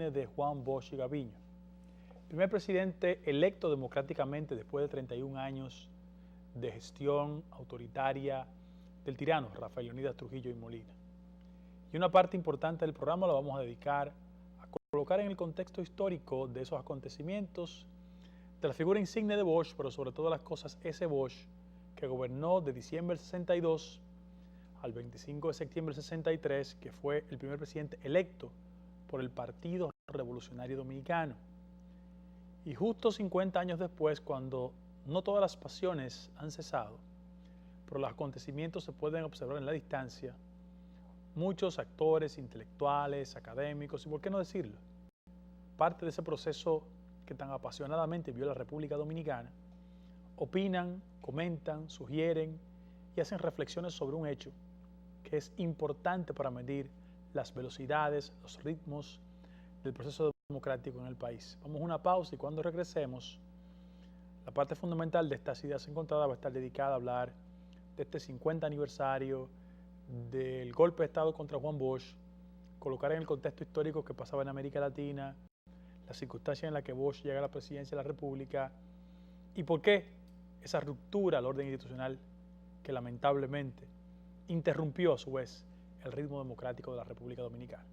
declaraciones de Juan Bosch Gaviño, primer presidente electo democráticamente después de 31 años de gestión autoritaria del tirano Rafael Leónidas Trujillo y Molina. Y una parte importante del programa la vamos a dedicar a colocar en el contexto histórico de esos acontecimientos, de la figura insigne de Bosch, pero sobre todas las cosas ese Bosch que gobernó de diciembre del 62 al 25 de septiembre del 63, que fue el primer presidente electo por el Partido Revolucionario Dominicano. Y justo 50 años después, cuando no todas las pasiones han cesado, pero los acontecimientos se pueden observar en la distancia, muchos actores, intelectuales, académicos, y por qué no decirlo, parte de ese proceso que tan apasionadamente vio la República Dominicana, opinan, comentan, sugieren y hacen reflexiones sobre un hecho que es importante para medir las velocidades, los ritmos del proceso democrático en el país. Vamos a una pausa y cuando regresemos, la parte fundamental de estas ideas encontradas va a estar dedicada a hablar de este 50 aniversario del golpe de Estado contra Juan Bosch, colocar en el contexto histórico que pasaba en América Latina, las circunstancias en las que Bosch llega a la presidencia de la República y por qué esa ruptura al orden institucional que lamentablemente interrumpió a su vez el ritmo democrático de la República Dominicana.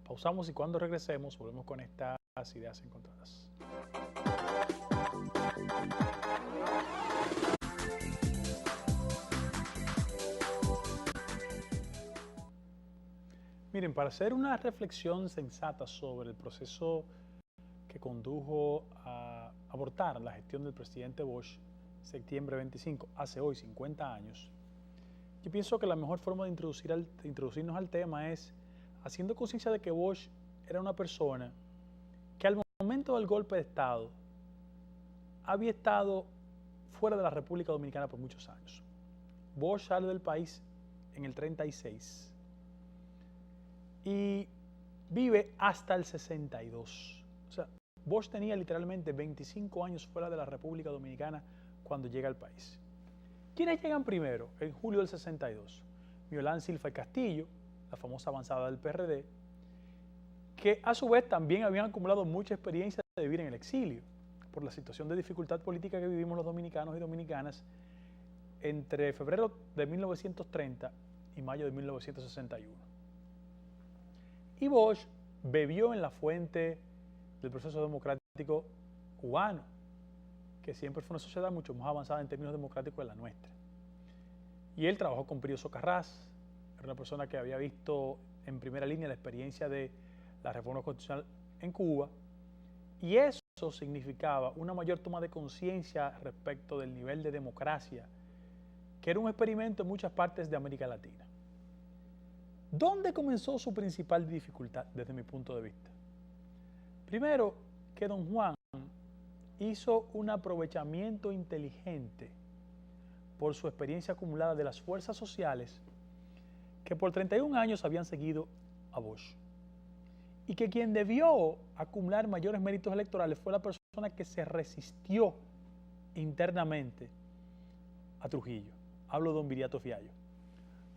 Pausamos y cuando regresemos volvemos con estas ideas encontradas. Miren, para hacer una reflexión sensata sobre el proceso que condujo a abortar la gestión del presidente Bosch, septiembre 25, hace hoy 50 años, yo pienso que la mejor forma de introducirnos al tema es haciendo conciencia de que Bosch era una persona que al momento del golpe de Estado había estado fuera de la República Dominicana por muchos años. Bosch sale del país en el 36 y vive hasta el 62. O sea, Bosch tenía literalmente 25 años fuera de la República Dominicana cuando llega al país. ¿Quiénes llegan primero en julio del 62? Miolán Silfa y Castillo, la famosa avanzada del PRD, que a su vez también habían acumulado mucha experiencia de vivir en el exilio, por la situación de dificultad política que vivimos los dominicanos y dominicanas entre febrero de 1930 y mayo de 1961. Y Bosch bebió en la fuente del proceso democrático cubano, que siempre fue una sociedad mucho más avanzada en términos democráticos que la nuestra. Y él trabajó con Pío Socarrás, era una persona que había visto en primera línea la experiencia de la reforma constitucional en Cuba, y eso significaba una mayor toma de conciencia respecto del nivel de democracia, que era un experimento en muchas partes de América Latina. ¿Dónde comenzó su principal dificultad desde mi punto de vista? Primero, que don Juan hizo un aprovechamiento inteligente por su experiencia acumulada de las fuerzas sociales que por 31 años habían seguido a Bosch. Y que quien debió acumular mayores méritos electorales fue la persona que se resistió internamente a Trujillo. Hablo de don Viriato Fiallo.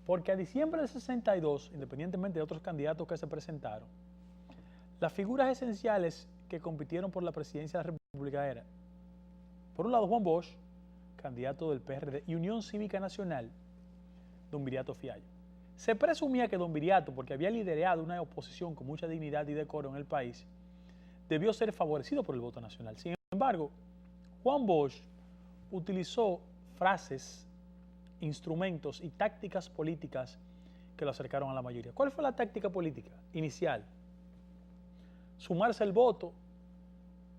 Porque a diciembre del 62, independientemente de otros candidatos que se presentaron, las figuras esenciales que compitieron por la presidencia de la República eran, por un lado, Juan Bosch, candidato del PRD, y Unión Cívica Nacional, don Viriato Fiallo. Se presumía que don Viriato, porque había liderado una oposición con mucha dignidad y decoro en el país, debió ser favorecido por el voto nacional. Sin embargo, Juan Bosch utilizó frases, instrumentos y tácticas políticas que lo acercaron a la mayoría. ¿Cuál fue la táctica política inicial? Sumarse al voto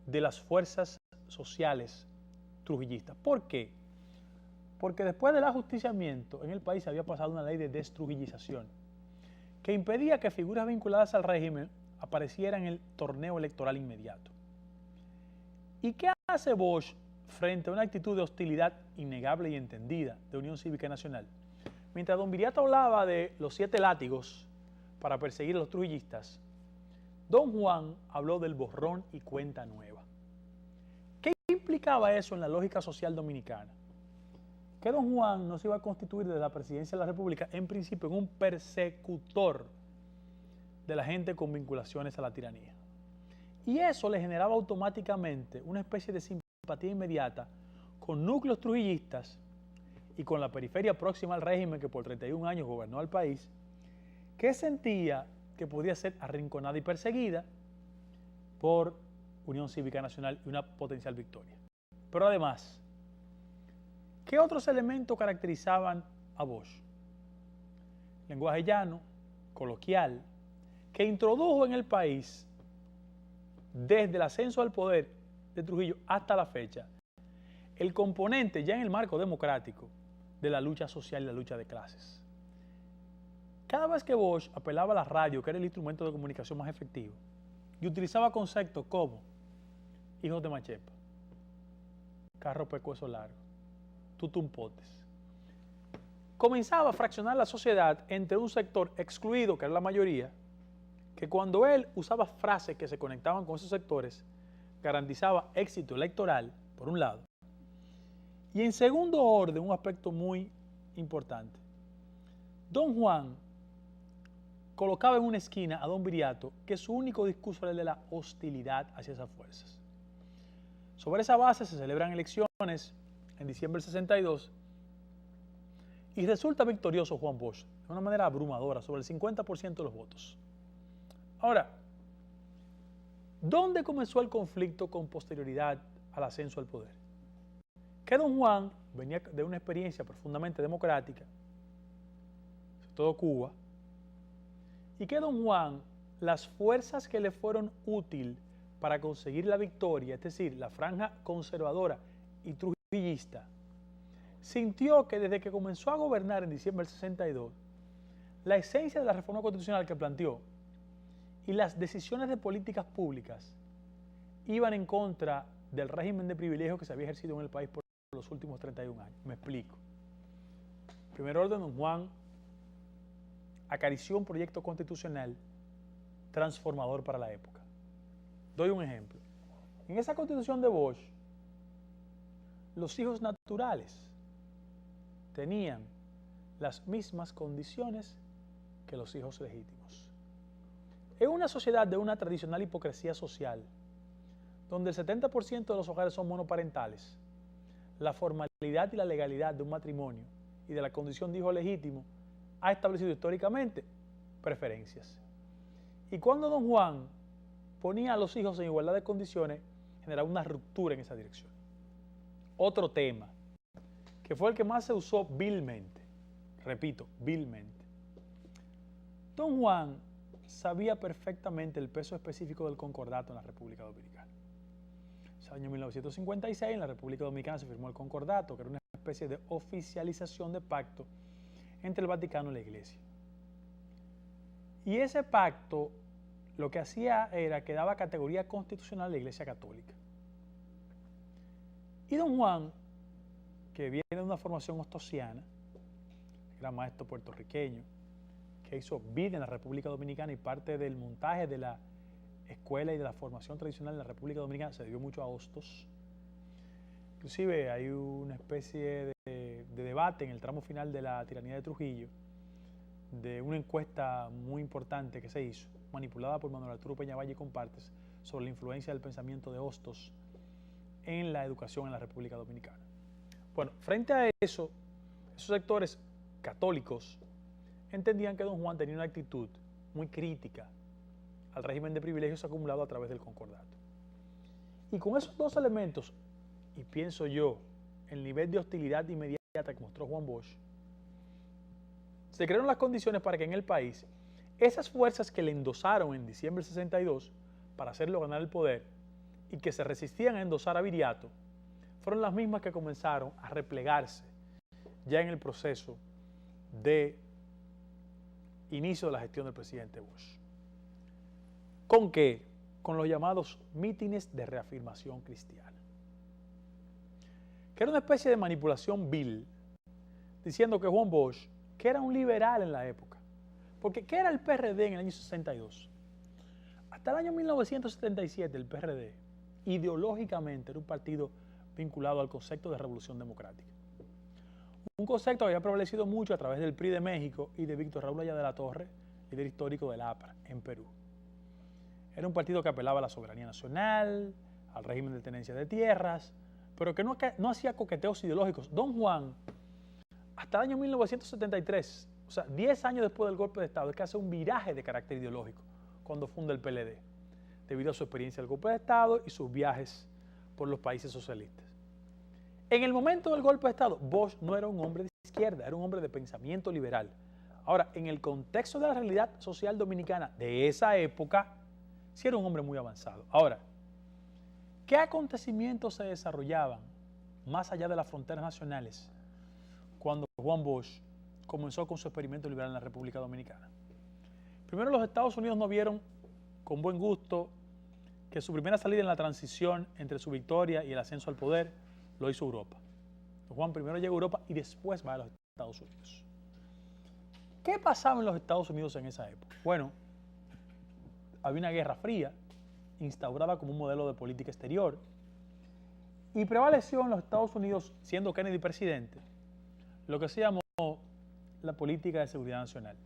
de las fuerzas sociales trujillistas. ¿Por qué? Porque después del ajusticiamiento en el país había pasado una ley de destrujillización que impedía que figuras vinculadas al régimen aparecieran en el torneo electoral inmediato. ¿Y qué hace Bosch frente a una actitud de hostilidad innegable y entendida de Unión Cívica Nacional? Mientras don Viriato hablaba de los 7 látigos para perseguir a los trujillistas, don Juan habló del borrón y cuenta nueva. ¿Qué implicaba eso en la lógica social dominicana? Que don Juan no se iba a constituir desde la presidencia de la República, en principio, en un persecutor de la gente con vinculaciones a la tiranía. Y eso le generaba automáticamente una especie de simpatía inmediata con núcleos trujillistas y con la periferia próxima al régimen que por 31 años gobernó al país, que sentía que podía ser arrinconada y perseguida por Unión Cívica Nacional y una potencial victoria. Pero además, ¿qué otros elementos caracterizaban a Bosch? Lenguaje llano, coloquial, que introdujo en el país, desde el ascenso al poder de Trujillo hasta la fecha, el componente ya en el marco democrático de la lucha social y la lucha de clases. Cada vez que Bosch apelaba a la radio, que era el instrumento de comunicación más efectivo, y utilizaba conceptos como hijos de machepa, carro pecueso largo, tutumpotes, comenzaba a fraccionar la sociedad entre un sector excluido, que era la mayoría, que cuando él usaba frases que se conectaban con esos sectores, garantizaba éxito electoral, por un lado, y en segundo orden, un aspecto muy importante. Don Juan colocaba en una esquina a don Viriato, que su único discurso era el de la hostilidad hacia esas fuerzas. Sobre esa base se celebran elecciones en diciembre del 62 y resulta victorioso Juan Bosch de una manera abrumadora, sobre el 50% de los votos. Ahora, ¿dónde comenzó el conflicto con posterioridad al ascenso al poder? Que don Juan venía de una experiencia profundamente democrática, sobre todo Cuba, y que don Juan, las fuerzas que le fueron útiles para conseguir la victoria, es decir, la franja conservadora y trujillista, sintió que desde que comenzó a gobernar en diciembre del 62, la esencia de la reforma constitucional que planteó y las decisiones de políticas públicas iban en contra del régimen de privilegios que se había ejercido en el país por los últimos 31 años. Me explico. En primer orden, don Juan acarició un proyecto constitucional transformador para la época. Doy un ejemplo. En esa constitución de Bosch, los hijos naturales tenían las mismas condiciones que los hijos legítimos. En una sociedad de una tradicional hipocresía social, donde el 70% de los hogares son monoparentales, la formalidad y la legalidad de un matrimonio y de la condición de hijo legítimo ha establecido históricamente preferencias. Y cuando don Juan ponía a los hijos en igualdad de condiciones, generaba una ruptura en esa dirección. Otro tema, que fue el que más se usó vilmente, repito, vilmente. Don Juan sabía perfectamente el peso específico del concordato en la República Dominicana. En el año 1956 en la República Dominicana se firmó el concordato, que era una especie de oficialización de pacto entre el Vaticano y la Iglesia. Y ese pacto lo que hacía era que daba categoría constitucional a la Iglesia Católica. Y don Juan, que viene de una formación ostosiana, era maestro puertorriqueño, que hizo vida en la República Dominicana y parte del montaje de la escuela y de la formación tradicional en la República Dominicana se debió mucho a Hostos. Inclusive hay una especie de debate en el tramo final de la tiranía de Trujillo, de una encuesta muy importante que se hizo, manipulada por Manuel Arturo Peñavalle y compartes, sobre la influencia del pensamiento de Hostos en la educación en la República Dominicana. Bueno, frente a eso, esos sectores católicos entendían que don Juan tenía una actitud muy crítica al régimen de privilegios acumulado a través del concordato. Y con esos dos elementos, y pienso yo, el nivel de hostilidad inmediata que mostró Juan Bosch, se crearon las condiciones para que en el país esas fuerzas que le endosaron en diciembre del 62 para hacerlo ganar el poder y que se resistían a endosar a Viriato, fueron las mismas que comenzaron a replegarse ya en el proceso de inicio de la gestión del presidente Bosch. ¿Con qué? Con los llamados mítines de reafirmación cristiana, que era una especie de manipulación vil, diciendo que Juan Bosch, que era un liberal en la época, porque ¿qué era el PRD en el año 62? Hasta el año 1977 el PRD ideológicamente era un partido vinculado al concepto de revolución democrática. Un concepto que había prevalecido mucho a través del PRI de México y de Víctor Raúl Aya de la Torre, líder histórico del APRA en Perú. Era un partido que apelaba a la soberanía nacional, al régimen de tenencia de tierras, pero que no hacía coqueteos ideológicos. Don Juan, hasta el año 1973, o sea, 10 años después del golpe de Estado, es que hace un viraje de carácter ideológico cuando funda el PLD, debido a su experiencia del golpe de Estado y sus viajes por los países socialistas. En el momento del golpe de Estado, Bosch no era un hombre de izquierda, era un hombre de pensamiento liberal. Ahora, en el contexto de la realidad social dominicana de esa época, sí era un hombre muy avanzado. Ahora, ¿qué acontecimientos se desarrollaban más allá de las fronteras nacionales cuando Juan Bosch comenzó con su experimento liberal en la República Dominicana? Primero, los Estados Unidos no vieron con buen gusto que su primera salida en la transición entre su victoria y el ascenso al poder lo hizo Europa. Juan primero llega a Europa y después va a los Estados Unidos. ¿Qué pasaba en los Estados Unidos en esa época? Bueno, había una guerra fría instaurada como un modelo de política exterior y prevaleció en los Estados Unidos, siendo Kennedy presidente, lo que se llamó la política de seguridad nacional,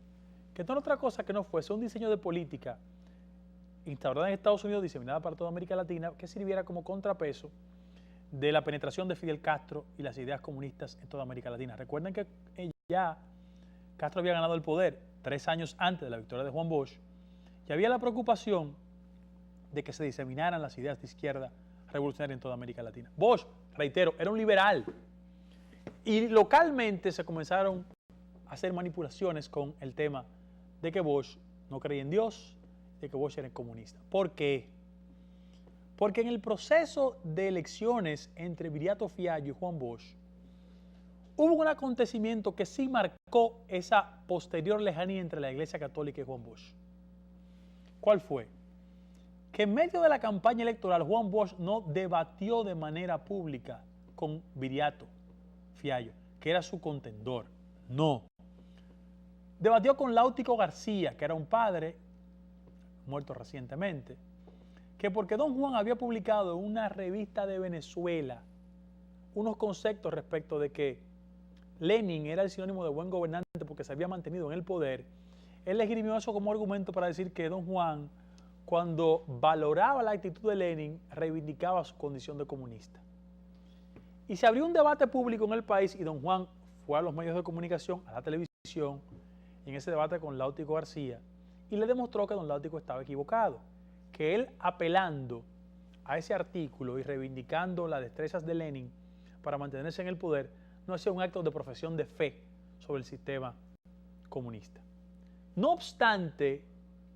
que no era otra cosa que no fuese un diseño de política instaurada en Estados Unidos, diseminada para toda América Latina, que sirviera como contrapeso de la penetración de Fidel Castro y las ideas comunistas en toda América Latina. Recuerden que ya Castro había ganado el poder 3 años antes de la victoria de Juan Bosch y había la preocupación de que se diseminaran las ideas de izquierda revolucionaria en toda América Latina. Bosch, reitero, era un liberal y localmente se comenzaron a hacer manipulaciones con el tema de que Bosch no creía en Dios, de que Bosch era comunista. ¿Por qué? Porque en el proceso de elecciones entre Viriato Fiallo y Juan Bosch, hubo un acontecimiento que sí marcó esa posterior lejanía entre la Iglesia Católica y Juan Bosch. ¿Cuál fue? Que en medio de la campaña electoral Juan Bosch no debatió de manera pública con Viriato Fiallo, que era su contendor. No. Debatió con Láutico García, que era un padre, muerto recientemente, que porque don Juan había publicado en una revista de Venezuela unos conceptos respecto de que Lenin era el sinónimo de buen gobernante porque se había mantenido en el poder, él esgrimió eso como argumento para decir que don Juan, cuando valoraba la actitud de Lenin, reivindicaba su condición de comunista. Y se abrió un debate público en el país y don Juan fue a los medios de comunicación, a la televisión, en ese debate con Láutico García, y le demostró que don Láutico estaba equivocado, que él, apelando a ese artículo y reivindicando las destrezas de Lenin para mantenerse en el poder, no hacía un acto de profesión de fe sobre el sistema comunista. No obstante,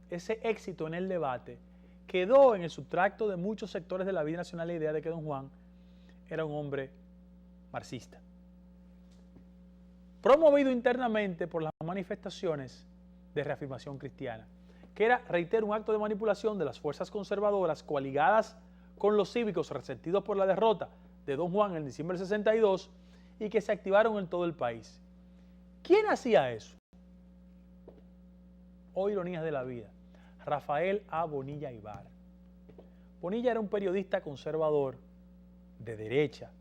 ese éxito en el debate quedó en el subtracto de muchos sectores de la vida nacional la idea de que don Juan era un hombre marxista, promovido internamente por las manifestaciones de reafirmación cristiana, que era, reitero, un acto de manipulación de las fuerzas conservadoras coaligadas con los cívicos resentidos por la derrota de don Juan en diciembre del 62 y que se activaron en todo el país. ¿Quién hacía eso? O ironías de la vida, Rafael A. Bonilla Ibar. Bonilla era un periodista conservador de derecha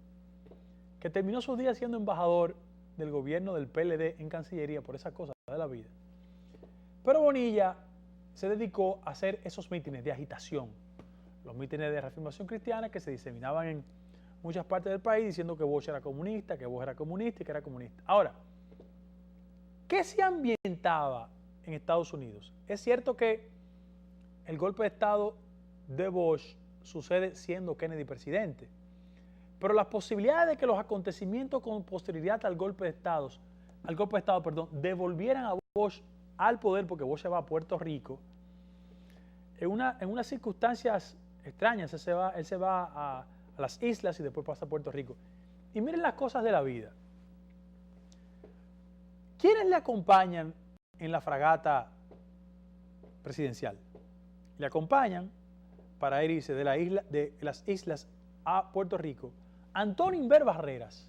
que terminó sus días siendo embajador del gobierno del PLD en Cancillería por esas cosas de la vida. Pero Bonilla se dedicó a hacer esos mítines de agitación, los mítines de reafirmación cristiana que se diseminaban en muchas partes del país diciendo que Bosch era comunista, que Bosch era comunista y que era comunista. Ahora, ¿qué se ambientaba en Estados Unidos? Es cierto que el golpe de Estado de Bosch sucede siendo Kennedy presidente, pero las posibilidades de que los acontecimientos con posterioridad al golpe de Estado, devolvieran a Bosch al poder, porque Bosch se va a Puerto Rico, en unas circunstancias extrañas. Él se va a las islas y después pasa a Puerto Rico. Y miren las cosas de la vida. ¿Quiénes le acompañan en la fragata presidencial? Le acompañan para irse de las islas a Puerto Rico Antonio Inver Barreras,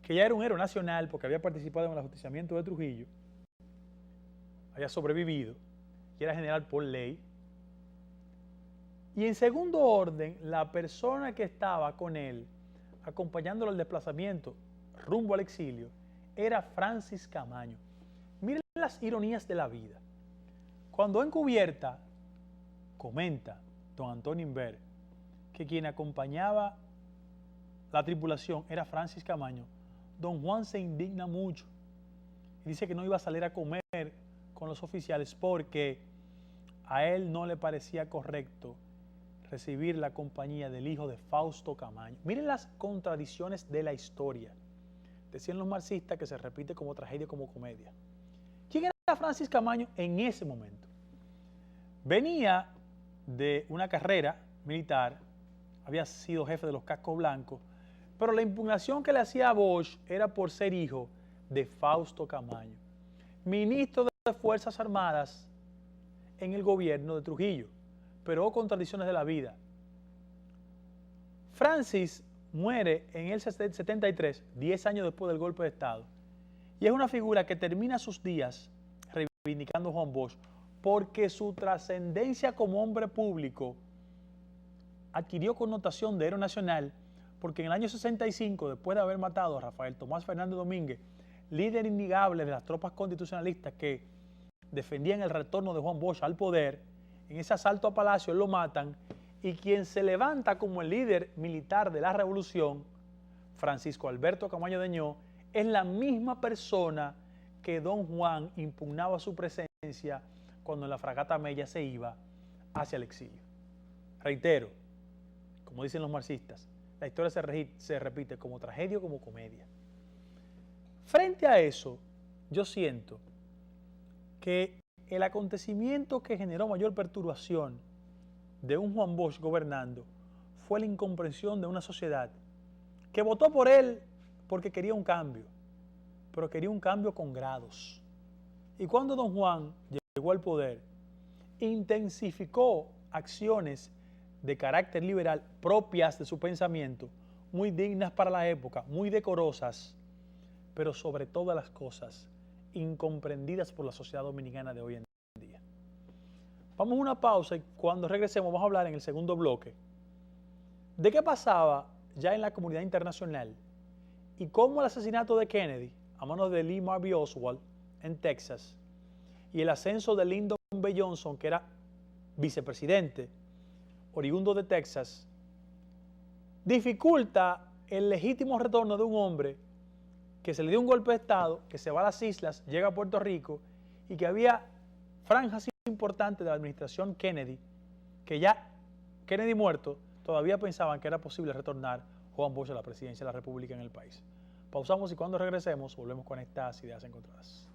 que ya era un héroe nacional porque había participado en el ajusticiamiento de Trujillo, había sobrevivido y era general por ley. Y en segundo orden, la persona que estaba con él, acompañándolo al desplazamiento rumbo al exilio, era Francis Camaño. Miren las ironías de la vida. Cuando encubierta, comenta don Antonio Inver que quien acompañaba la tripulación era Francis Camaño, don Juan se indigna mucho y dice que no iba a salir a comer con los oficiales porque a él no le parecía correcto recibir la compañía del hijo de Fausto Camaño. Miren las contradicciones de la historia. Decían los marxistas que se repite como tragedia, como comedia. ¿Quién era Francis Camaño en ese momento? Venía de una carrera militar, había sido jefe de los cascos blancos, pero la impugnación que le hacía a Bosch era por ser hijo de Fausto Camaño, ministro de Fuerzas Armadas en el gobierno de Trujillo. Pero contradicciones de la vida. Francis muere en el 73, 10 años después del golpe de Estado, y es una figura que termina sus días reivindicando a Juan Bosch porque su trascendencia como hombre público adquirió connotación de héroe nacional, porque en el año 65, después de haber matado a Rafael Tomás Fernández Domínguez, líder innegable de las tropas constitucionalistas que defendían el retorno de Juan Bosch al poder, en ese asalto a Palacio lo matan, y quien se levanta como el líder militar de la revolución, Francisco Alberto Camaño Deñó, es la misma persona que don Juan impugnaba su presencia cuando en la fragata Mella se iba hacia el exilio. Reitero, como dicen los marxistas, la historia se repite como tragedia o como comedia. Frente a eso, yo siento que el acontecimiento que generó mayor perturbación de un Juan Bosch gobernando fue la incomprensión de una sociedad que votó por él porque quería un cambio, pero quería un cambio con grados. Y cuando don Juan llegó al poder, intensificó acciones de carácter liberal propias de su pensamiento, muy dignas para la época, muy decorosas, pero sobre todas las cosas, incomprendidas por la sociedad dominicana de hoy en día. Vamos a una pausa y cuando regresemos vamos a hablar en el segundo bloque de qué pasaba ya en la comunidad internacional y cómo el asesinato de Kennedy a manos de Lee Harvey Oswald en Texas y el ascenso de Lyndon B. Johnson, que era vicepresidente oriundo de Texas, dificulta el legítimo retorno de un hombre que se le dio un golpe de Estado, que se va a las islas, llega a Puerto Rico y que había franjas importantes de la administración Kennedy, que ya Kennedy muerto, todavía pensaban que era posible retornar Juan Bosch a la presidencia de la República en el país. Pausamos y cuando regresemos volvemos con estas ideas encontradas.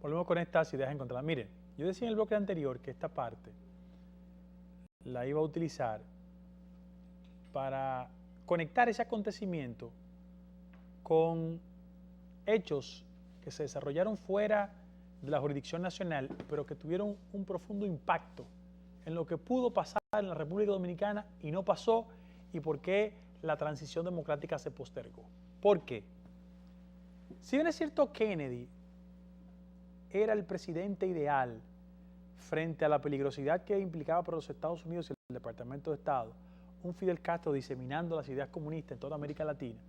Volvemos con estas ideas encontradas. Miren, yo decía en el bloque anterior que esta parte la iba a utilizar para conectar ese acontecimiento con hechos que se desarrollaron fuera de la jurisdicción nacional, pero que tuvieron un profundo impacto en lo que pudo pasar en la República Dominicana y no pasó, y por qué la transición democrática se postergó. ¿Por qué? Si bien es cierto Kennedy era el presidente ideal frente a la peligrosidad que implicaba para los Estados Unidos y el Departamento de Estado, un Fidel Castro diseminando las ideas comunistas en toda América Latina,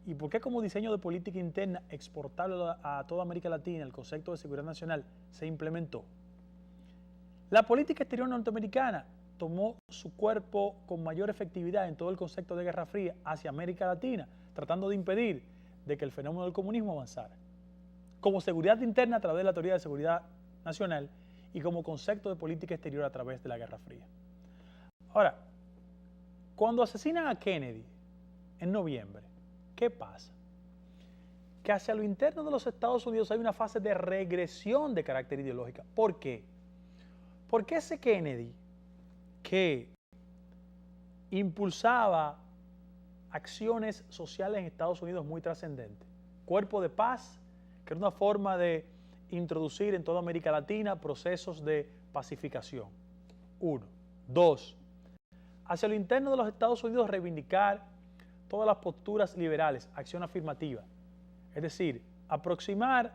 y por qué como diseño de política interna exportable a toda América Latina el concepto de seguridad nacional se implementó. La política exterior norteamericana tomó su cuerpo con mayor efectividad en todo el concepto de Guerra Fría hacia América Latina, tratando de impedir de que el fenómeno del comunismo avanzara. Como seguridad interna a través de la teoría de seguridad nacional y como concepto de política exterior a través de la Guerra Fría. Ahora, cuando asesinan a Kennedy en noviembre, ¿qué pasa? Que hacia lo interno de los Estados Unidos hay una fase de regresión de carácter ideológica. ¿Por qué? Porque ese Kennedy que impulsaba acciones sociales en Estados Unidos muy trascendentes, Cuerpo de Paz, que era una forma de introducir en toda América Latina procesos de pacificación. 1. 2. Hacia lo interno de los Estados Unidos reivindicar todas las posturas liberales, acción afirmativa. Es decir, aproximar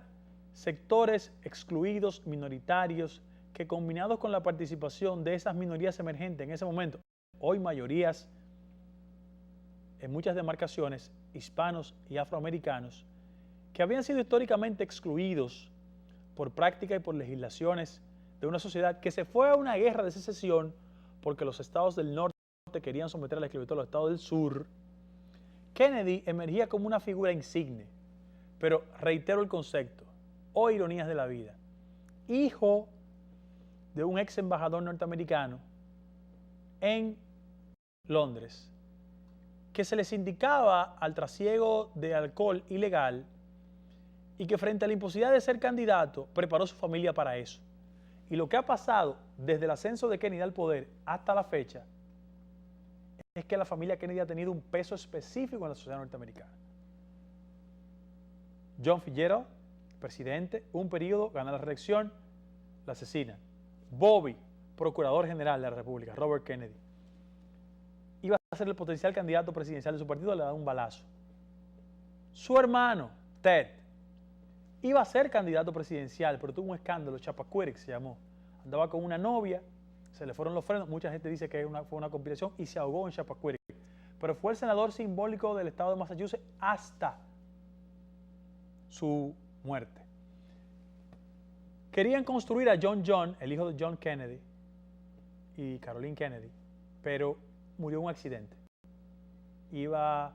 sectores excluidos, minoritarios, que combinados con la participación de esas minorías emergentes en ese momento, hoy mayorías en muchas demarcaciones, hispanos y afroamericanos, que habían sido históricamente excluidos por práctica y por legislaciones de una sociedad que se fue a una guerra de secesión porque los estados del norte querían someter a la esclavitud a los estados del sur, Kennedy emergía como una figura insigne, pero reitero el concepto, o ironías de la vida, hijo de un ex embajador norteamericano en Londres, que se les indicaba al trasiego de alcohol ilegal y que frente a la imposibilidad de ser candidato, preparó su familia para eso. Y lo que ha pasado desde el ascenso de Kennedy al poder hasta la fecha es que la familia Kennedy ha tenido un peso específico en la sociedad norteamericana. John Fitzgerald, presidente, un periodo, gana la reelección, la asesinan. Bobby, procurador general de la República, Robert Kennedy, iba a ser el potencial candidato presidencial de su partido, le da un balazo. Su hermano, Ted, iba a ser candidato presidencial, pero tuvo un escándalo, Chappaquiddick se llamó. Andaba con una novia, se le fueron los frenos, mucha gente dice que fue una conspiración y se ahogó en Chappaquiddick. Pero fue el senador simbólico del estado de Massachusetts hasta su muerte. Querían construir a John, el hijo de John Kennedy y Caroline Kennedy, pero murió en un accidente. Iba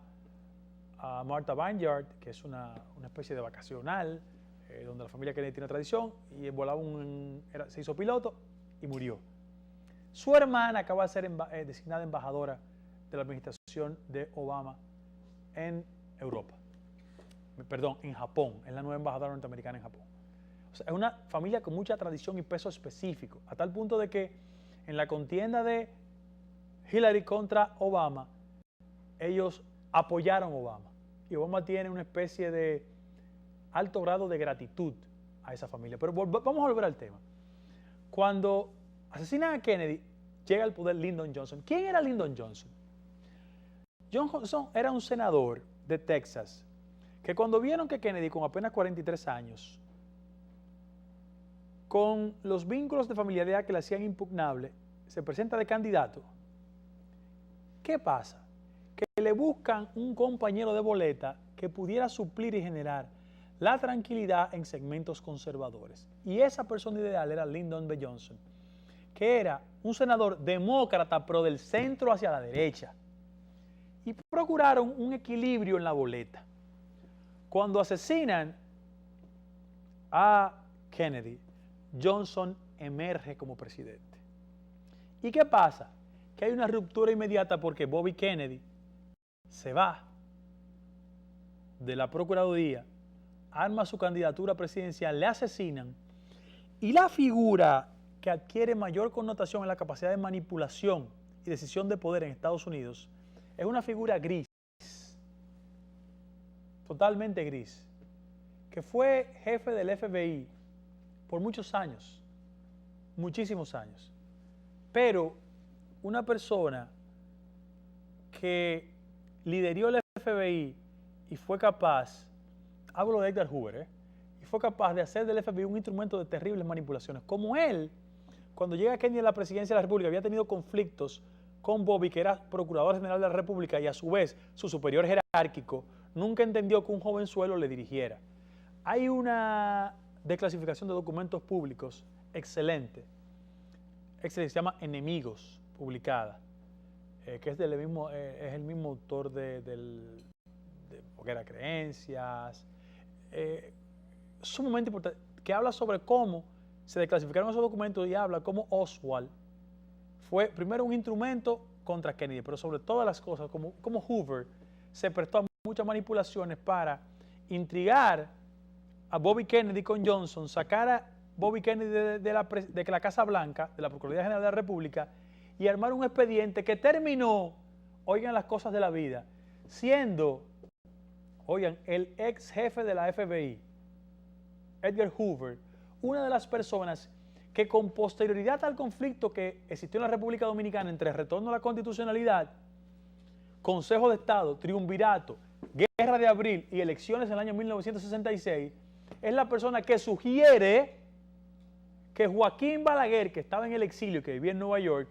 a Martha Vineyard, que es una especie de vacacional, donde la familia Kennedy tiene tradición, y volaba se hizo piloto y murió. Su hermana acaba de ser designada embajadora de la administración de Obama en Europa. Perdón, en Japón, es la nueva embajadora norteamericana en Japón. O sea, es una familia con mucha tradición y peso específico, a tal punto de que en la contienda de Hillary contra Obama, ellos apoyaron a Obama. Y Obama tiene una especie de alto grado de gratitud a esa familia. Pero vamos a volver al tema. Cuando asesinan a Kennedy, llega al poder Lyndon Johnson. ¿Quién era Lyndon Johnson? Johnson era un senador de Texas que cuando vieron que Kennedy, con apenas 43 años, con los vínculos de familiaridad que le hacían impugnable, se presenta de candidato, ¿qué pasa? Que le buscan un compañero de boleta que pudiera suplir y generar la tranquilidad en segmentos conservadores. Y esa persona ideal era Lyndon B. Johnson, que era un senador demócrata, pero del centro hacia la derecha. Y procuraron un equilibrio en la boleta. Cuando asesinan a Kennedy, Johnson emerge como presidente. ¿Y qué pasa? Que hay una ruptura inmediata porque Bobby Kennedy se va de la Procuraduría, arma su candidatura presidencial, le asesinan, y la figura que adquiere mayor connotación en la capacidad de manipulación y decisión de poder en Estados Unidos es una figura gris, totalmente gris, que fue jefe del FBI por muchos años, muchísimos años, pero una persona que lideró el FBI y fue capaz, hablo de Edgar Hoover, y fue capaz de hacer del FBI un instrumento de terribles manipulaciones. Como él, cuando llega Kennedy a la presidencia de la República, había tenido conflictos con Bobby, que era procurador general de la República, y a su vez su superior jerárquico nunca entendió que un jovenzuelo le dirigiera. Hay una desclasificación de documentos públicos excelente, se llama Enemigos, publicada, que es el mismo autor de Hoguera Creencias, sumamente importante, que habla sobre cómo se desclasificaron esos documentos y habla cómo Oswald fue primero un instrumento contra Kennedy, pero sobre todas las cosas, como Hoover se prestó a muchas manipulaciones para intrigar a Bobby Kennedy con Johnson, sacar a Bobby Kennedy de la Casa Blanca, de la Procuraduría General de la República, y armar un expediente que terminó, oigan las cosas de la vida, siendo, oigan, el ex jefe de la FBI, Edgar Hoover, una de las personas que con posterioridad al conflicto que existió en la República Dominicana entre retorno a la constitucionalidad, Consejo de Estado, triunvirato, Guerra de Abril y elecciones en el año 1966, es la persona que sugiere que Joaquín Balaguer, que estaba en el exilio y que vivía en Nueva York,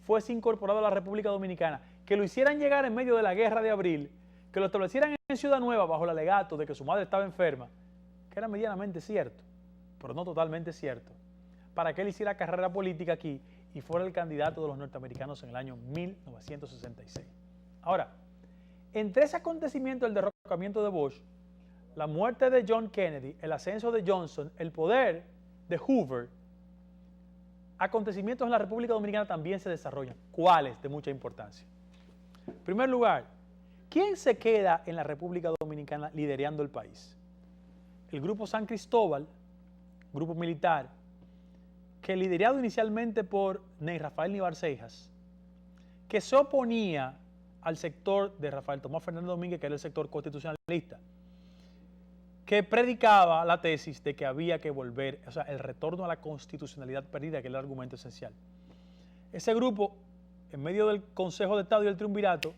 fuese incorporado a la República Dominicana, que lo hicieran llegar en medio de la Guerra de Abril, que lo establecieran en Ciudad Nueva bajo el alegato de que su madre estaba enferma, que era medianamente cierto, pero no totalmente cierto, para que él hiciera carrera política aquí y fuera el candidato de los norteamericanos en el año 1966. Ahora, entre ese acontecimiento del derrocamiento de Bush, la muerte de John Kennedy, el ascenso de Johnson, el poder de Hoover, acontecimientos en la República Dominicana también se desarrollan. ¿Cuáles? De mucha importancia. En primer lugar, ¿quién se queda en la República Dominicana liderando el país? El Grupo San Cristóbal, grupo militar, que liderado inicialmente por Ney Rafael Nivar Seijas, que se oponía al sector de Rafael Tomás Fernández Domínguez, que era el sector constitucionalista, que predicaba la tesis de que había que volver, o sea, el retorno a la constitucionalidad perdida, que es el argumento esencial. Ese grupo, en medio del Consejo de Estado y el Triunvirato,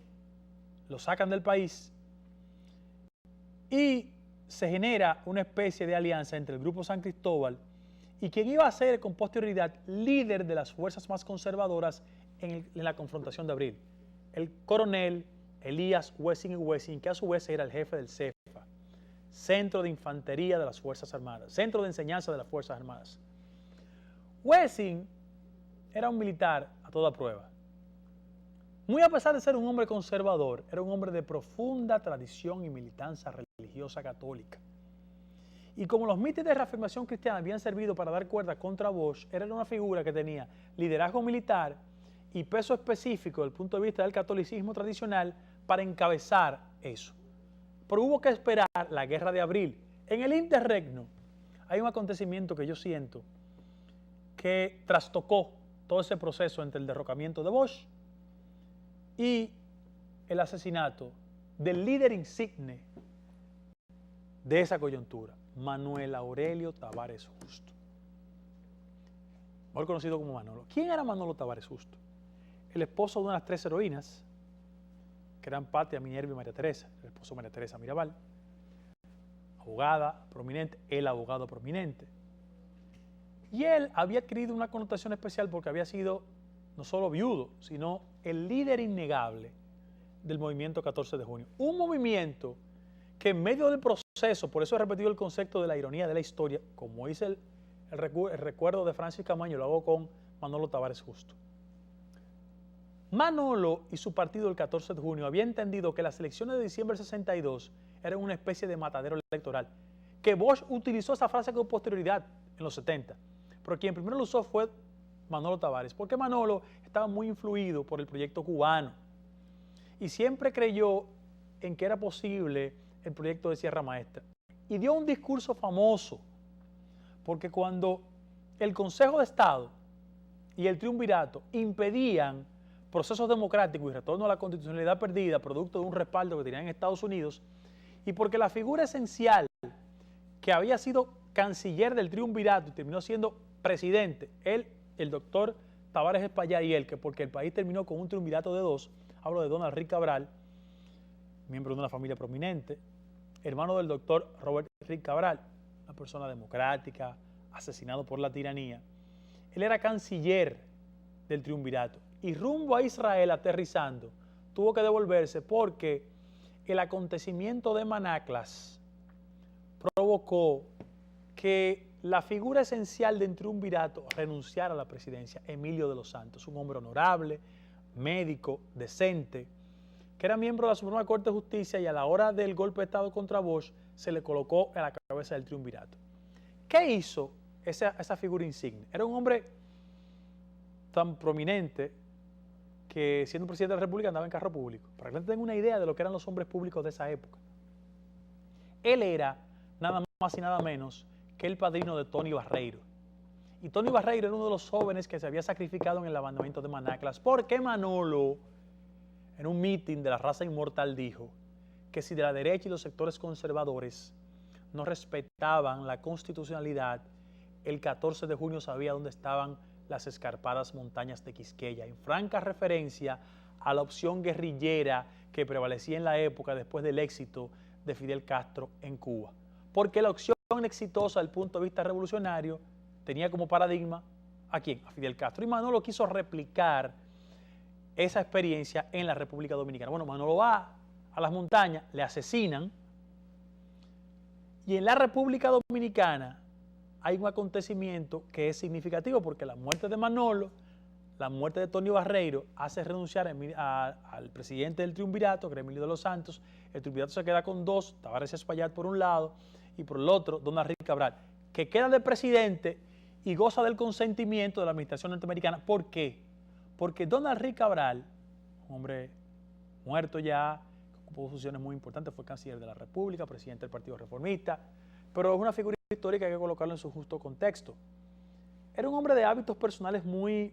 lo sacan del país y se genera una especie de alianza entre el Grupo San Cristóbal y quien iba a ser con posterioridad líder de las fuerzas más conservadoras en la confrontación de abril, el coronel Elías Wessing y Wessing, que a su vez era el jefe del CEFA, Centro de Infantería de las Fuerzas Armadas, Centro de Enseñanza de las Fuerzas Armadas. Wessing era un militar a toda prueba. Muy a pesar de ser un hombre conservador, era un hombre de profunda tradición y militancia religiosa católica. Y como los mítines de reafirmación cristiana habían servido para dar cuerda contra Bush, era una figura que tenía liderazgo militar y peso específico desde el punto de vista del catolicismo tradicional para encabezar eso. Pero hubo que esperar la guerra de abril. En el interregno hay un acontecimiento que yo siento que trastocó todo ese proceso entre el derrocamiento de Bush y el asesinato del líder insigne de esa coyuntura, Manuel Aurelio Tavares Justo, mejor conocido como Manolo. ¿Quién era Manolo Tavares Justo? El esposo de unas 3 heroínas, que eran Patia, Minerva y María Teresa, el esposo de María Teresa Mirabal, abogada prominente, el abogado prominente. Y él había adquirido una connotación especial porque había sido no solo viudo, sino el líder innegable del movimiento 14 de junio. Un movimiento que en medio del proceso, por eso he repetido el concepto de la ironía de la historia, como hice el recuerdo de Francis Camaño, lo hago con Manolo Tavares Justo. Manolo y su partido el 14 de junio había entendido que las elecciones de diciembre del 62 eran una especie de matadero electoral, que Bush utilizó esa frase con posterioridad en los 70, pero quien primero lo usó fue Manolo Tavares, porque Manolo estaba muy influido por el proyecto cubano y siempre creyó en que era posible el proyecto de Sierra Maestra. Y dio un discurso famoso, porque cuando el Consejo de Estado y el Triunvirato impedían procesos democráticos y retorno a la constitucionalidad perdida, producto de un respaldo que tenían en Estados Unidos, y porque la figura esencial que había sido canciller del Triunvirato y terminó siendo presidente, él, el doctor Tavares Espaillá y él, que porque el país terminó con un triunvirato de 2, hablo de Donald Rick Cabral, miembro de una familia prominente, hermano del doctor Robert Rick Cabral, una persona democrática, asesinado por la tiranía. Él era canciller del triunvirato y rumbo a Israel aterrizando tuvo que devolverse porque el acontecimiento de Manaclas provocó que la figura esencial del triunvirato renunciara a la presidencia, Emilio de los Santos, un hombre honorable, médico, decente, que era miembro de la Suprema Corte de Justicia y a la hora del golpe de Estado contra Bush se le colocó a la cabeza del triunvirato. ¿Qué hizo esa figura insigne? Era un hombre tan prominente que siendo presidente de la República andaba en carro público. Para que la gente tenga una idea de lo que eran los hombres públicos de esa época. Él era nada más y nada menos que el padrino de Tony Barreiro. Y Tony Barreiro era uno de los jóvenes que se había sacrificado en el levantamiento de Manaclas, porque Manolo, en un mitin de la raza inmortal, dijo que si de la derecha y los sectores conservadores no respetaban la constitucionalidad, el 14 de junio sabía dónde estaban las escarpadas montañas de Quisqueya, en franca referencia a la opción guerrillera que prevalecía en la época después del éxito de Fidel Castro en Cuba. Porque la opción exitosa desde el punto de vista revolucionario tenía como paradigma ¿a quién? A Fidel Castro. Y Manolo quiso replicar esa experiencia en la República Dominicana. Bueno, Manolo va a las montañas, le asesinan. Y en la República Dominicana hay un acontecimiento que es significativo porque la muerte de Manolo, la muerte de Tony Barreiro, hace renunciar al presidente del triunvirato, que era Emilio de los Santos. El triunvirato se queda con dos, Tavares Espaillat por un lado y por el otro Donald Rick Cabral, que queda de presidente y goza del consentimiento de la administración norteamericana. ¿Por qué? Porque Donald Rick Cabral, un hombre muerto ya, que ocupó funciones muy importantes, fue canciller de la República, presidente del Partido Reformista, pero es una figura histórica que hay que colocarlo en su justo contexto. Era un hombre de hábitos personales muy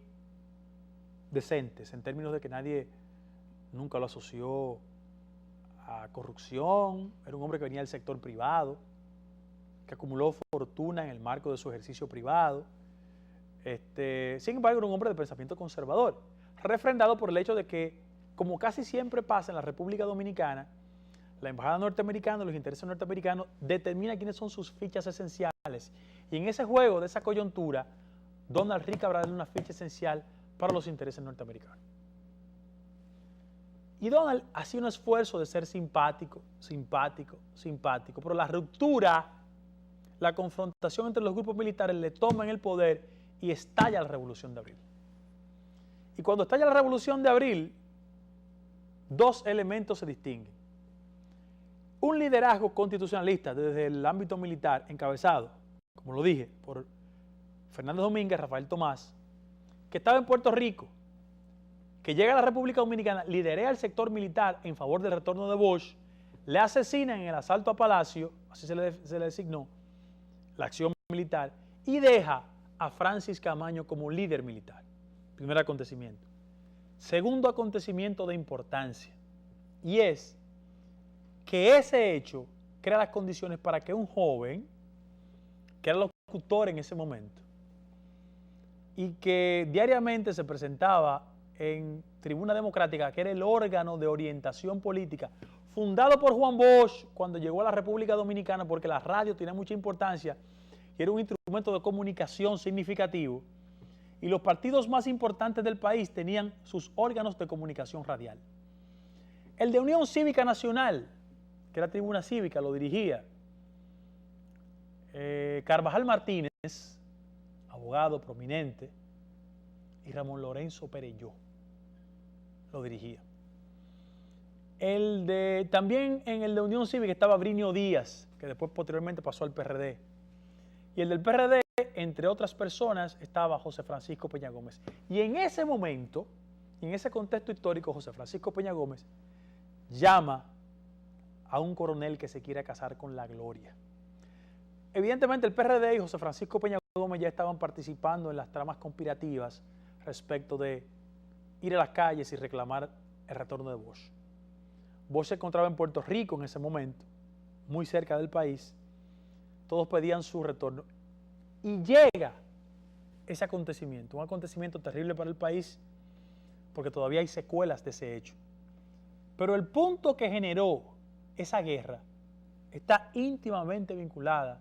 decentes, en términos de que nadie nunca lo asoció a corrupción. Era un hombre que venía del sector privado, que acumuló fortuna en el marco de su ejercicio privado. Sin embargo, era un hombre de pensamiento conservador, refrendado por el hecho de que, como casi siempre pasa en la República Dominicana, la embajada norteamericana, los intereses norteamericanos, determina quiénes son sus fichas esenciales. Y en ese juego, de esa coyuntura, Donald Rick Cabral es una ficha esencial para los intereses norteamericanos. Y Donald hacía un esfuerzo de ser simpático, pero la ruptura, la confrontación entre los grupos militares le toman el poder y estalla la Revolución de Abril. Y cuando estalla la Revolución de Abril, dos elementos se distinguen. Un liderazgo constitucionalista desde el ámbito militar, encabezado, como lo dije, por Fernández Domínguez, Rafael Tomás, que estaba en Puerto Rico, que llega a la República Dominicana, liderea el sector militar en favor del retorno de Bosch, le asesinan en el asalto a Palacio, así se le designó, la acción militar, y deja a Francis Camaño como líder militar. Primer acontecimiento. Segundo acontecimiento de importancia, y es que ese hecho crea las condiciones para que un joven, que era locutor en ese momento, y que diariamente se presentaba en Tribuna Democrática, que era el órgano de orientación política, fundado por Juan Bosch cuando llegó a la República Dominicana, porque la radio tenía mucha importancia y era un instrumento de comunicación significativo, y los partidos más importantes del país tenían sus órganos de comunicación radial. El de Unión Cívica Nacional, que era Tribuna Cívica, lo dirigía Carvajal Martínez, abogado prominente, y Ramón Lorenzo Perelló lo dirigía. También en el de Unión Cívica estaba Brinio Díaz, que después posteriormente pasó al PRD. Y el del PRD, entre otras personas, estaba José Francisco Peña Gómez. Y en ese momento, en ese contexto histórico, José Francisco Peña Gómez llama a un coronel que se quiere casar con la gloria. Evidentemente el PRD y José Francisco Peña Gómez ya estaban participando en las tramas conspirativas respecto de ir a las calles y reclamar el retorno de Bosch. Bosch se encontraba en Puerto Rico en ese momento, muy cerca del país. Todos pedían su retorno. Y llega ese acontecimiento, un acontecimiento terrible para el país, porque todavía hay secuelas de ese hecho. Pero el punto que generó esa guerra está íntimamente vinculada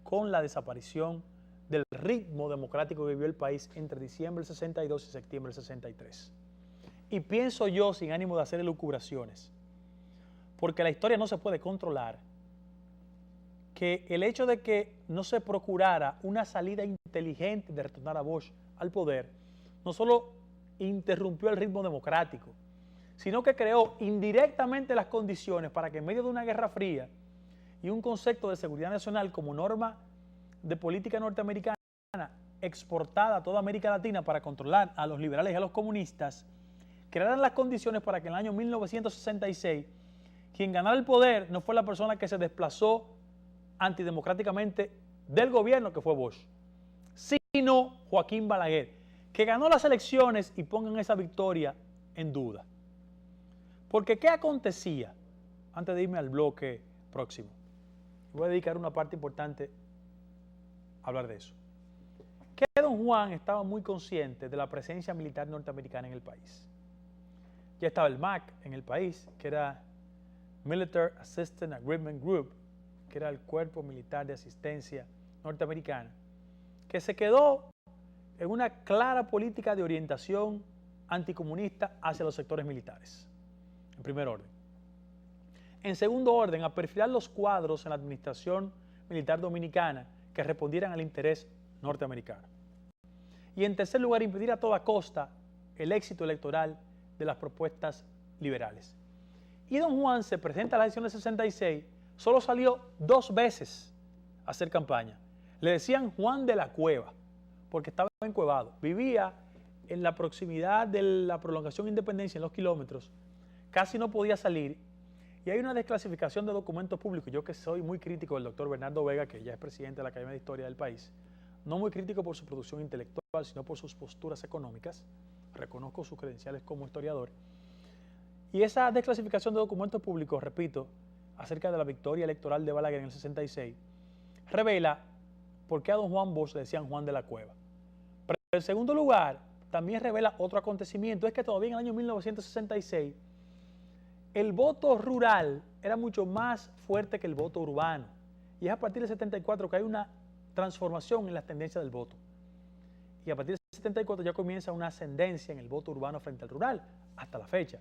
con la desaparición del ritmo democrático que vivió el país entre diciembre del 62 y septiembre del 63. Y pienso yo, sin ánimo de hacer elucubraciones, porque la historia no se puede controlar, que el hecho de que no se procurara una salida inteligente de retornar a Bosch al poder, no solo interrumpió el ritmo democrático, sino que creó indirectamente las condiciones para que en medio de una guerra fría y un concepto de seguridad nacional como norma de política norteamericana exportada a toda América Latina para controlar a los liberales y a los comunistas, crearan las condiciones para que en el año 1966 quien ganara el poder no fue la persona que se desplazó antidemocráticamente del gobierno, que fue Bosch, sino Joaquín Balaguer, que ganó las elecciones y pongan esa victoria en duda. Porque ¿qué acontecía? Antes de irme al bloque próximo, voy a dedicar una parte importante a hablar de eso. Que don Juan estaba muy consciente de la presencia militar norteamericana en el país. Ya estaba el MAC en el país, que era Military Assistance Agreement Group, que era el cuerpo militar de asistencia norteamericana, que se quedó en una clara política de orientación anticomunista hacia los sectores militares, en primer orden. En segundo orden, a perfilar los cuadros en la administración militar dominicana que respondieran al interés norteamericano. Y en tercer lugar, impedir a toda costa el éxito electoral de las propuestas liberales. Y don Juan se presenta a la elección del 66, solo salió 2 veces a hacer campaña. Le decían Juan de la Cueva, porque estaba encuevado. Vivía en la proximidad de la prolongación de Independencia, en los kilómetros, casi no podía salir. Y hay una desclasificación de documentos públicos. Yo que soy muy crítico del doctor Bernardo Vega, que ya es presidente de la Academia de Historia del país, no muy crítico por su producción intelectual, sino por sus posturas económicas. Reconozco sus credenciales como historiador. Y esa desclasificación de documentos públicos, repito, acerca de la victoria electoral de Balaguer en el 66, revela por qué a don Juan Bosch le decían Juan de la Cueva. Pero en segundo lugar, también revela otro acontecimiento, es que todavía en el año 1966, el voto rural era mucho más fuerte que el voto urbano. Y es a partir del 74 que hay una transformación en las tendencias del voto. Y a partir del 74 ya comienza una ascendencia en el voto urbano frente al rural, hasta la fecha.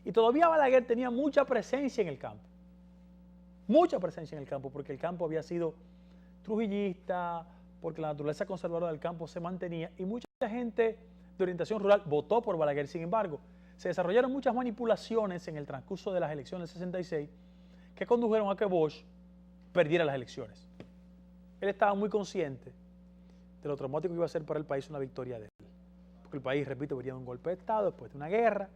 Y todavía Balaguer tenía mucha presencia en el campo. Mucha presencia en el campo, porque el campo había sido trujillista, porque la naturaleza conservadora del campo se mantenía, y mucha gente de orientación rural votó por Balaguer. Sin embargo, se desarrollaron muchas manipulaciones en el transcurso de las elecciones del 66 que condujeron a que Bosch perdiera las elecciones. Él estaba muy consciente de lo traumático que iba a ser para el país una victoria de él. Porque el país, repito, venía de un golpe de Estado, después de una guerra.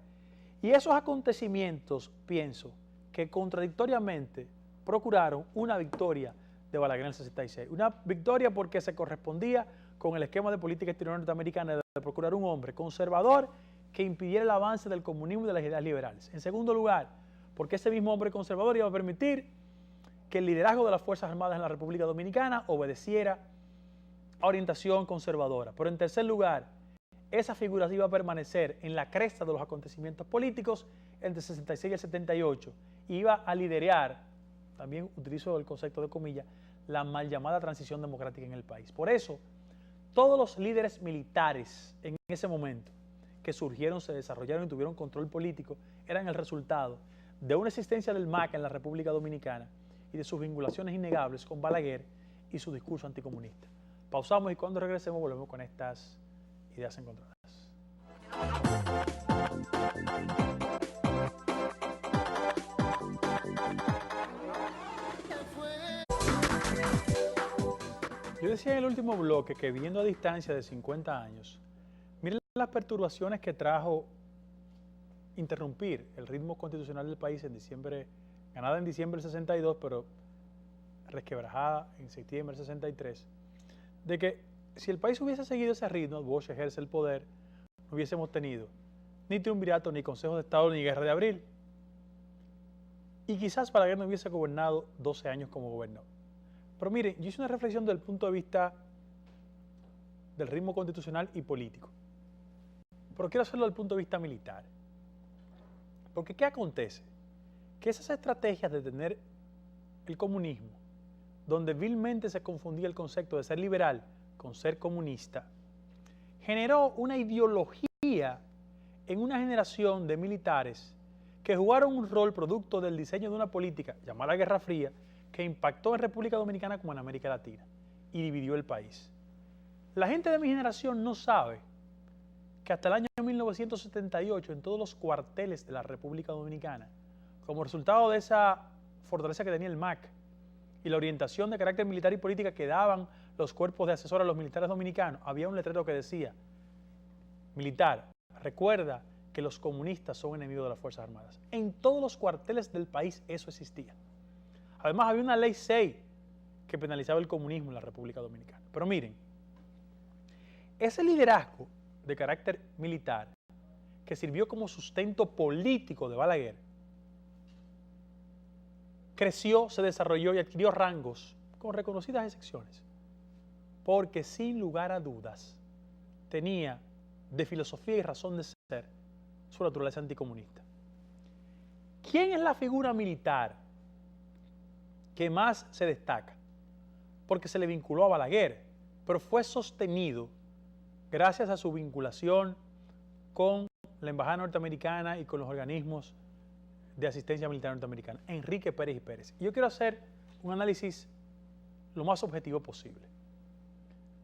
Y esos acontecimientos, pienso, que contradictoriamente procuraron una victoria de Balaguer en el 66. Una victoria porque se correspondía con el esquema de política exterior norteamericana de procurar un hombre conservador que impidiera el avance del comunismo y de las ideas liberales. En segundo lugar, porque ese mismo hombre conservador iba a permitir que el liderazgo de las Fuerzas Armadas en la República Dominicana obedeciera a orientación conservadora. Pero en tercer lugar, esa figura iba a permanecer en la cresta de los acontecimientos políticos entre el 66 y el 78 y iba a liderar, también utilizo el concepto de comillas, la mal llamada transición democrática en el país. Por eso, todos los líderes militares en ese momento que surgieron, se desarrollaron y tuvieron control político, eran el resultado de una existencia del MAC en la República Dominicana y de sus vinculaciones innegables con Balaguer y su discurso anticomunista. Pausamos y cuando regresemos volvemos con estas ideas encontradas. Yo decía en el último bloque que viendo a distancia de 50 años, miren las perturbaciones que trajo interrumpir el ritmo constitucional del país en diciembre, ganada en diciembre del 62, pero resquebrajada en septiembre del 63, de que si el país hubiese seguido ese ritmo, Bosch ejerce el poder, no hubiésemos tenido ni triunvirato, ni Consejo de Estado, ni Guerra de Abril. Y quizás Balaguer no hubiese gobernado 12 años como gobernó. Pero miren, yo hice una reflexión desde el punto de vista del ritmo constitucional y político. Pero quiero hacerlo desde el punto de vista militar. Porque ¿qué acontece? Que esas estrategias de tener el comunismo, donde vilmente se confundía el concepto de ser liberal con ser comunista, generó una ideología en una generación de militares que jugaron un rol producto del diseño de una política llamada Guerra Fría que impactó en República Dominicana como en América Latina y dividió el país. La gente de mi generación no sabe que hasta el año 1978 en todos los cuarteles de la República Dominicana, como resultado de esa fortaleza que tenía el MAC y la orientación de carácter militar y política que daban los cuerpos de asesor a los militares dominicanos, había un letrero que decía: militar, recuerda que los comunistas son enemigos de las Fuerzas Armadas. En todos los cuarteles del país eso existía. Además había una ley 6 que penalizaba el comunismo en la República Dominicana. Pero miren, ese liderazgo de carácter militar que sirvió como sustento político de Balaguer creció, se desarrolló y adquirió rangos con reconocidas excepciones, porque sin lugar a dudas tenía de filosofía y razón de ser su naturaleza anticomunista. ¿Quién es la figura militar que más se destaca? Porque se le vinculó a Balaguer, pero fue sostenido gracias a su vinculación con la embajada norteamericana y con los organismos de asistencia militar norteamericana, Enrique Pérez y Pérez. Y yo quiero hacer un análisis lo más objetivo posible,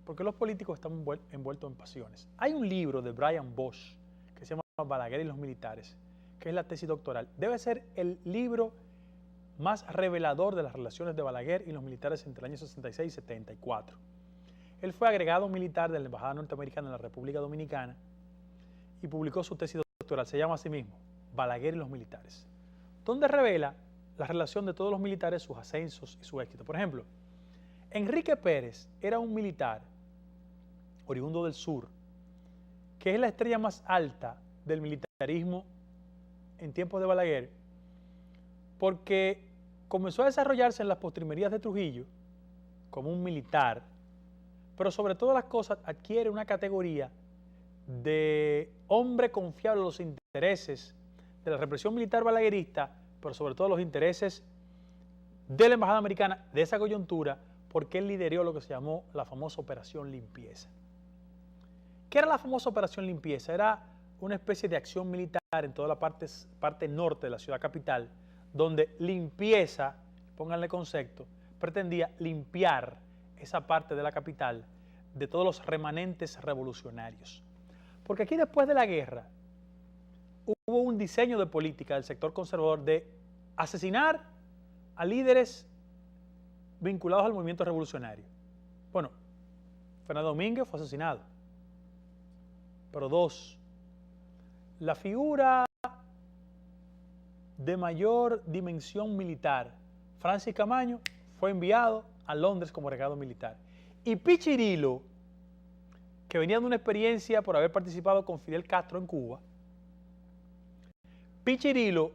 porque los políticos están envueltos en pasiones. Hay un libro de Brian Bosch que se llama Balaguer y los militares, que es la tesis doctoral. Debe ser el libro más revelador de las relaciones de Balaguer y los militares entre el año 66 y 74. Él fue agregado militar de la Embajada Norteamericana en la República Dominicana y publicó su tesis doctoral, se llama así mismo, Balaguer y los militares, donde revela la relación de todos los militares, sus ascensos y su éxito. Por ejemplo, Enrique Pérez era un militar oriundo del sur, que es la estrella más alta del militarismo en tiempos de Balaguer, porque comenzó a desarrollarse en las postrimerías de Trujillo como un militar, pero sobre todas las cosas adquiere una categoría de hombre confiable a los intereses de la represión militar balaguerista, pero sobre todo los intereses de la Embajada Americana de esa coyuntura, porque él lideró lo que se llamó la famosa Operación Limpieza. ¿Qué era la famosa Operación Limpieza? Era una especie de acción militar en toda la parte norte de la ciudad capital, donde limpieza, pónganle concepto, pretendía limpiar esa parte de la capital de todos los remanentes revolucionarios. Porque aquí después de la guerra hubo un diseño de política del sector conservador de asesinar a líderes vinculados al movimiento revolucionario. Bueno, Fernando Domínguez fue asesinado. Pero dos, la figura de mayor dimensión militar, Francis Camaño, fue enviado a Londres como agregado militar. Y Pichirilo, que venía de una experiencia por haber participado con Fidel Castro en Cuba, Pichirilo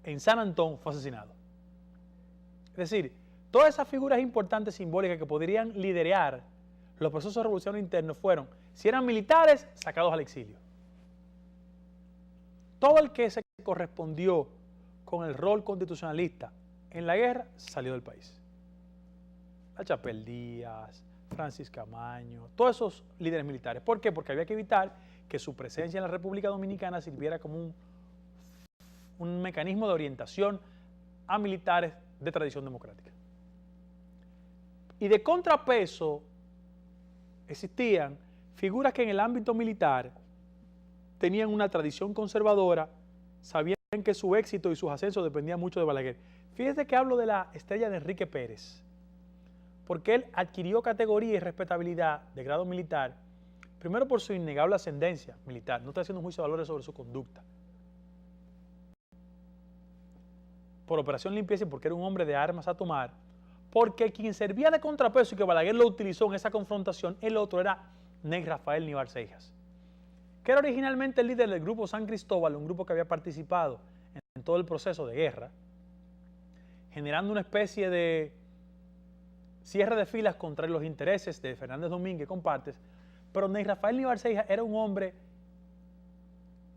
en San Antón fue asesinado. Es decir, todas esas figuras importantes simbólicas que podrían liderar los procesos revolucionarios internos fueron, si eran militares, sacados al exilio. Todo el que se correspondió con el rol constitucionalista en la guerra salió del país. Chapel Díaz, Francis Camaño, todos esos líderes militares. ¿Por qué? Porque había que evitar que su presencia en la República Dominicana sirviera como un mecanismo de orientación a militares de tradición democrática. Y de contrapeso existían figuras que en el ámbito militar tenían una tradición conservadora, sabían que su éxito y sus ascensos dependían mucho de Balaguer. Fíjese que hablo de la estrella de Enrique Pérez, porque él adquirió categoría y respetabilidad de grado militar, primero por su innegable ascendencia militar, no estoy haciendo un juicio de valores sobre su conducta, por Operación Limpieza y porque era un hombre de armas a tomar, porque quien servía de contrapeso y que Balaguer lo utilizó en esa confrontación, el otro era Ney Rafael Nivar Seijas, que era originalmente el líder del grupo San Cristóbal, un grupo que había participado en todo el proceso de guerra, generando una especie de cierre de filas contra los intereses de Fernández Domínguez, compartes, pero Ney Rafael Nivar Seijas era un hombre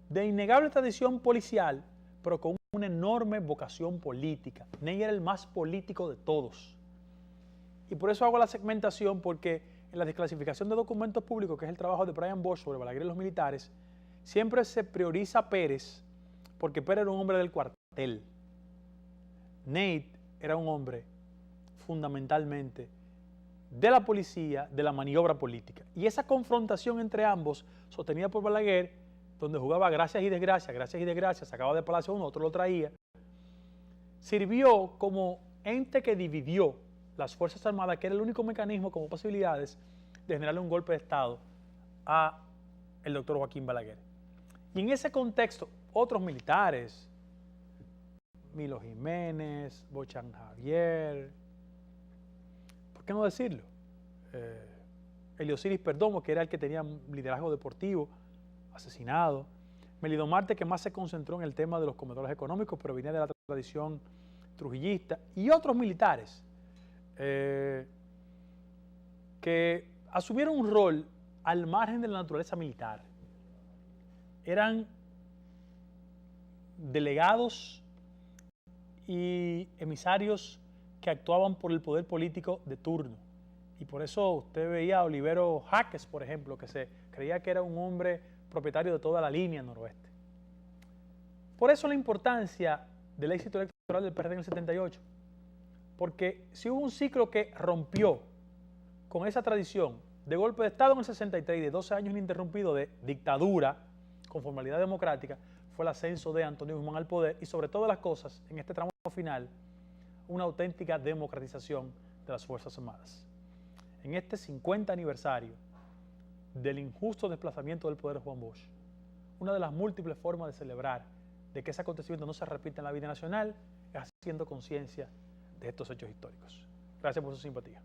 de innegable tradición policial, pero con una enorme vocación política. Ney era el más político de todos. Y por eso hago la segmentación, porque en la desclasificación de documentos públicos, que es el trabajo de Brian Bosch sobre Balaguer y los militares, siempre se prioriza a Pérez, porque Pérez era un hombre del cuartel. Ney era un hombre fundamentalmente de la policía, de la maniobra política. Y esa confrontación entre ambos, sostenida por Balaguer, donde jugaba gracias y desgracias, sacaba de Palacio uno, otro lo traía, sirvió como ente que dividió las Fuerzas Armadas, que era el único mecanismo como posibilidades de generarle un golpe de Estado a el doctor Joaquín Balaguer. Y en ese contexto, otros militares, Milo Jiménez, Bochan Javier, ¿por qué no decirlo? Eliosiris Perdomo, que era el que tenía liderazgo deportivo, asesinado. Melido Marte, que más se concentró en el tema de los comedores económicos, pero venía de la tradición trujillista, y otros militares que asumieron un rol al margen de la naturaleza militar. Eran delegados y emisarios que actuaban por el poder político de turno. Y por eso usted veía a Olivero Jaques, por ejemplo, que se creía que era un hombre propietario de toda la línea noroeste. Por eso la importancia del éxito electoral del PRD en el 78. Porque si hubo un ciclo que rompió con esa tradición de golpe de Estado en el 63 y de 12 años ininterrumpidos de dictadura con formalidad democrática, fue el ascenso de Antonio Guzmán al poder y sobre todas las cosas, en este tramo final, una auténtica democratización de las Fuerzas Armadas. En este 50 aniversario del injusto desplazamiento del poder de Juan Bosch, una de las múltiples formas de celebrar de que ese acontecimiento no se repita en la vida nacional es haciendo conciencia de estos hechos históricos. Gracias por su simpatía.